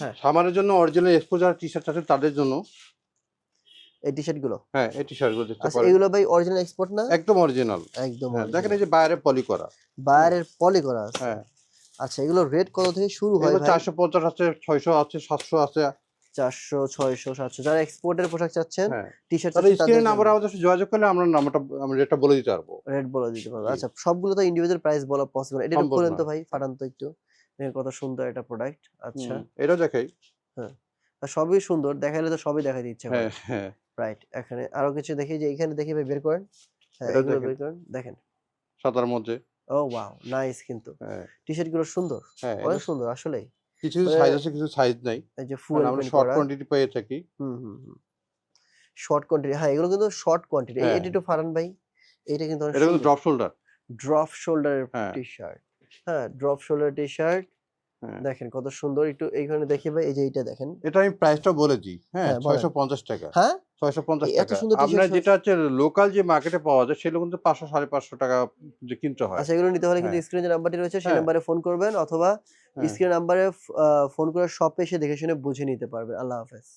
হ্যাঁ সামারের জন্য original exposure T-shirt আছে তাদের জন্য। এই টি-শার্ট গুলো। হ্যাঁ, এই টি-শার্ট গুলো দেখতে আচ্ছা পারেন। এগুলো ভাই অরিজিনাল এক্সপোর্ট না? একদম অরিজিনাল। একদম হ্যাঁ, দেখেন অরিজিনাল। এই যে বাইরে পলি করা। বাইরের পলি করা আছে। হ্যাঁ। আচ্ছা এগুলো রেট কত থেকে শুরু হয় এগুলো ভাই? 450 আছে, 600 আছে, 700 আছে। 400, 600, 700 যারা এক্সপোর্টের পোশাক চাচ্ছেন, হ্যাঁ। টি-শার্ট তাহলে চাচ্ছেন তাদের স্ক্রিনে জন্য। নাম্বার আমাদের সাথে যোগাযোগ করলে আমরা নাম্বারটা আমরা রেটটা বলে দিতে পারবো। রেট বলে দিতে পারবে। জি। আচ্ছা সবগুলো তো ইন্ডিভিজুয়াল প্রাইস বলা পসিবল না। এটা একটু সম্ভব খোলেন না। তো ভাই, ফাটান তো একটু। দেখেন কত সুন্দর একটা প্রোডাক্ট। আচ্ছা। হুম, এটাও দেখাই। হ্যাঁ। সবই সুন্দর। দেখাইলে তো সবই দেখাইতে ইচ্ছা করে। হ্যাঁ, হ্যাঁ। রাইট। এখানে আরো কিছু দেখি যে এইখানে দেখি ভাই বের করেন। হ্যাঁ, এটা এগুলো দেখেন। বের করেন। দেখেন। সাদার মধ্যে। ও ওয়াও! নাইস কিন্তু। হ্যাঁ, টি-শার্ট গুলো সুন্দর। হ্যাঁ, এটা অনেক সুন্দর আসলেই। কিছু মানে সাইজ আছে, কিছু সাইজ নাই। এই যে কারণ ফুয়েল আমরা পেইন্ট শর্ট করা। কোয়ান্টিটি পেয়ে থাকি। হুম, হুম, হুম। শর্ট কোয়ান্টিটি হ্যাঁ, এগুলো কিন্তু শর্ট কোয়ান্টিটি। হ্যাঁ, এটা একটু ফাড়ান ভাই। এইটা কিন্তু অনেক এটা কিন্তু সুন্দর। Drop shoulder. ড্রপ শোল্ডারের হ্যাঁ, টি-শার্ট। হ্যাঁ, ড্রপ শোল্ডার টি-শার্ট। হ্যাঁ। দেখেন কত সুন্দর একটু এইখানে দেখি ভাই এই যে এইটা দেখেন। এটা আমি প্রাইসটা বলে দিই। হ্যাঁ, হ্যাঁ, বলেন। ৳৬৫০ হ্যাঁ? এত ৳৬৫০ সুন্দর টি-শার্ট আপনার যেটা হচ্ছে লোকাল যে মার্কেটে পাওয়া যায় সেগুলো কিন্তু ৳৫০০ ৳৫৫০ দিয়ে কিনতে হয়। আচ্ছা এগুলো নিতে হলে কিন্তু হ্যাঁ, স্ক্রিনে যে নাম্বারটি রয়েছে সেই হ্যাঁ, নাম্বারে ফোন করবেন অথবা হ্যাঁ। স্ক্রিনের নাম্বারে ফোন করে শপে এসে দেখে শুনে বুঝে নিতে পারবেন। আল্লাহ হাফেজ।